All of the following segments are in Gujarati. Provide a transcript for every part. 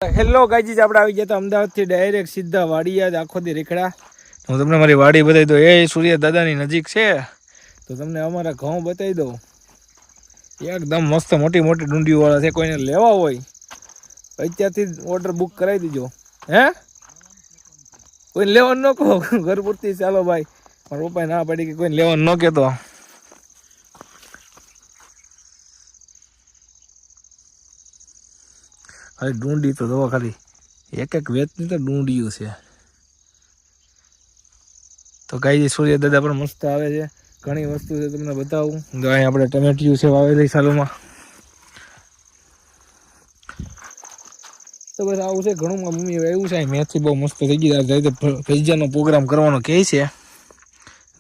હેલો ગાઈજીસ, આપણે આવી ગયા હતા અમદાવાદથી ડાયરેક્ટ સીધા વાડીયા આખો દી રેખડા. હું તમને મારી વાડી બતાવી દઉં. એ સૂર્ય દાદાની નજીક છે તો તમને અમારા ઘઉં બતાવી દઉં. એકદમ મસ્ત મોટી મોટી ડુંડીઓવાળા છે. કોઈને લેવા હોય અત્યારથી ઓર્ડર બુક કરાવી દીજો. હે કોઈને લેવાનું ન કહો, ઘર પૂરતી ચાલો ભાઈ. મારા પપ્પાએ ના પાડી કે કોઈને લેવાનું ન કહેતો. અરે ડુંડી તો દવા ખાલી એક એક વેચની તો ડુંડીયું છે. તો ગાઈજી સૂર્ય દાદા પણ મસ્ત આવે છે. ઘણી વસ્તુ છે તમને બતાવું. તો અહીં આપણે ટમેટિયું છે વાવેલી સાલોમાં. તો બસ આવું છે ઘણું. મમ્મી એવું છે મેથી બહુ મસ્ત થઈ ગઈ. આજે ભજીયાનો પ્રોગ્રામ કરવાનો કહે છે.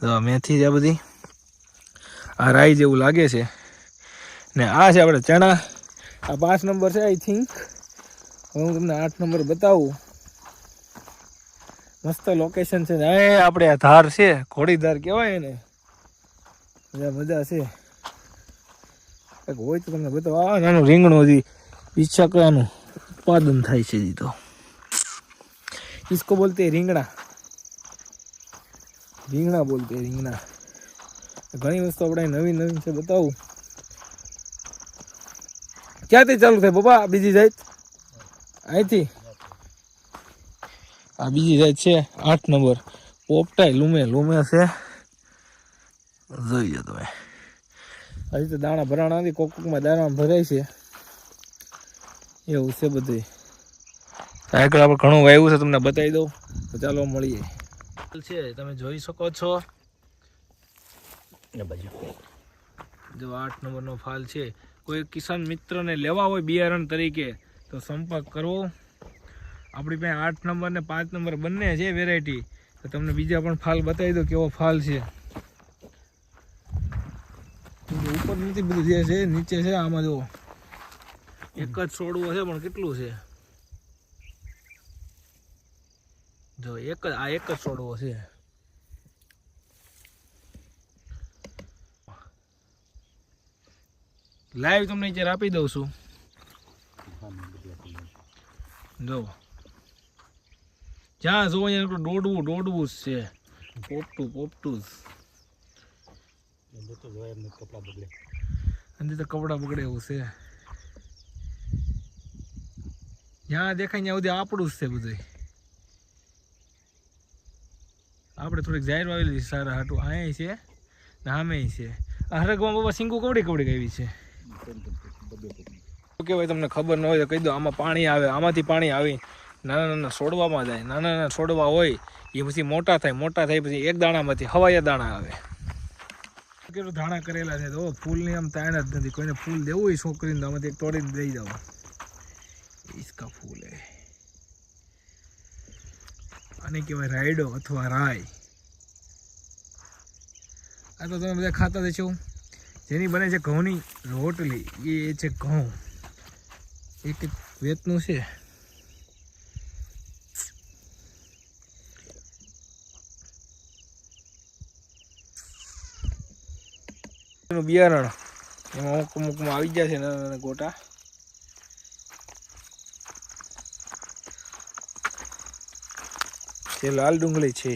તો મેથી છે બધી. આ રાઈ જેવું લાગે છે. ને આ છે આપણે ચણા. આ 5 નંબર છે આઈ થિંક. હું તમને 8 નંબર બતાવું. મસ્ત લોકેશન છે. એ આપણે આ ધાર છે, ઘોડીધાર કહેવાય એને. મજા છે. હોય તો તમને બતાવો. આ નાનું રીંગણું હજી ઈચ્છાનું ઉત્પાદન થાય છે. હજી તો इसको बोलते हैं રીંગણા. રીંગણા બોલતે રીંગણા. ઘણી વસ્તુ આપણે નવીન નવીન છે બતાવું. ક્યાંથી ચાલુ થાય પપ્પા બીજી જાત? અહીંથી. આ બીજી જાત છે 8 નંબર પોપટાઈ લુમે છે. જોઈ જતો ભાઈ. હજી તો દાણા ભરાણા નથી. કોકમાં દાણા ભરાય છે એવું છે બધું. આગળ આપણે ઘણું વાવ્યું છે તમને બતાવી દઉં. તો ચાલો મળીએ. છે તમે જોઈ શકો છો. જો 8 નંબરનો ફાલ છે. કોઈ કિસાન મિત્રને લેવા હોય બિયારણ તરીકે તો સંપર્ક કરવો. આપણી પાસે 8 નંબર ને 5 નંબર બંને છે વેરાયટી. તો તમને બીજા પણ ફાલ બતાવી દો કેવો ફાલ છે. ઉપર નથી બધું જે છે નીચે છે. આમાં જો એક જ છોડવો છે પણ કેટલું છે જો. એક જ છોડવો છે. લાઈવ તમને અત્યારે આપી દઉં છું. જો જ્યાં જો અહીંયા દોડવું જ છે. પોપટું અંદર તો કપડા બગડે એવું છે. જ્યાં દેખાય ત્યાં સુધી આપણું જ છે બધું. આપણે થોડીક જાહેર આવેલી સારા હાટું અહીંયા છે ને આમે છે. આ હરગમાં બાબા સિંગુ કવડી આવી છે. શું કહેવાય તમને ખબર ન હોય તો કહી દો. આમાં પાણી આવે, આમાંથી પાણી આવી નાના નાના છોડવામાં જાય. નાના નાના છોડવા હોય એ પછી મોટા થાય પછી એક દાણામાંથી હવાયા દાણા આવે. કેટલું દાણા કરેલા છે. તો ફૂલની આમ તાણ જ નથી. કોઈને ફૂલ દેવું હોય છોકરીને તો આમાંથી એક તોડીને દઈ દઉં. ઈસકા ફૂલ હે. આને કહેવાય રાયડો અથવા રાય. આ તો તમે બધા ખાતા જ છો. જેની બને છે ઘઉંની રોટલી. એ છે ઘઉં. એક વેતનું છે. બિયારણ એમાં અમુકમાં આવી ગયા છે નાના નાના ગોટા. જે લાલ ડુંગળી છે.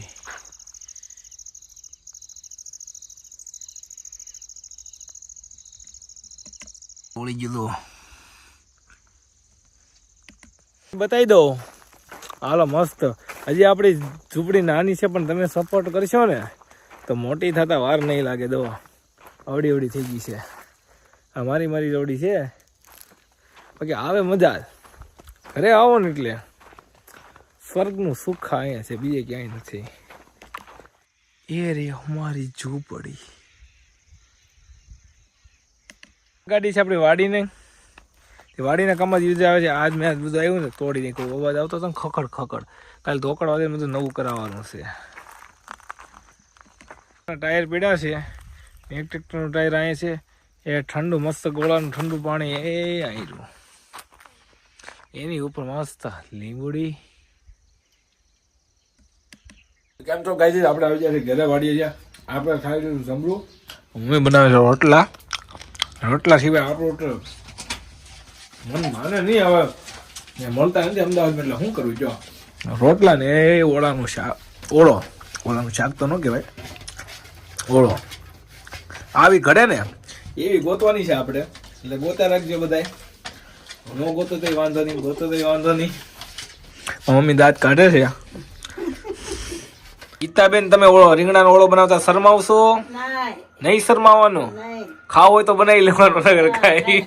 ઓળી ગયું બતાવી દો. હાલો મસ્ત. હજી આપણી ઝૂંપડી નાની છે પણ તમે સપોર્ટ કરશો ને તો મોટી થતા વાર નહીં લાગે. દો અવડી થઈ ગઈ છે. આ મારી રોડી છે. બાકી આવે મજા. ઘરે આવો ને એટલે સ્વર્ગનું સુખ અહીંયા છે, બીજે ક્યાંય નથી. એ રે અમારી ઝૂંપડી. ગાડી છે આપણી વાડીના કામમાં જ યુઝ આવે છે. આજ મેં બધું આવ્યું ને તોડી નાખ્યું. અવાજ આવતો હતો ને ખખડ. કાલે ધોકડ વાગે બધું નવું કરાવવાનું છે. ટાયર પીડા છે. એક ટ્રેક્ટરનું ટાયર અહીં છે. એ ઠંડુ મસ્ત ગોળાનું ઠંડુ પાણી એ આવ્યું. એની ઉપર મસ્ત લીંબુડી. કેમ છો ગાઈસ? આપણે આવી ગયા ઘરે વાડીએ ગયા. આપણે ખાઈ લીધું જમરૂ. મમ્મી બનાવે છે રોટલા સિવાય આપણું મન માને નહીં. હવે ને મળતા નથી અમદાવાદમાં, એટલે શું કરવું? જો રોટલા ને ઓળાનું શાક, ઓળાનું શાક તો ન કહેવાય, ઓળો આવી ઘડે ને એવી ગોતવાની છે આપણે, એટલે ગોતા રાખજો બધાય. ન ગોતો તો વાંધો નહીં, ગોતો તો વાંધો નહીં. મમ્મી દાંત કાઢે છે. ગીતાબેન, તમે ઓળો રીંગણાનો ઓળો બનાવતા શરમાવશો નહીં? શરમાવાનું, ખાવ હોય તો બનાવી લેવાનો, નગર ખાઈ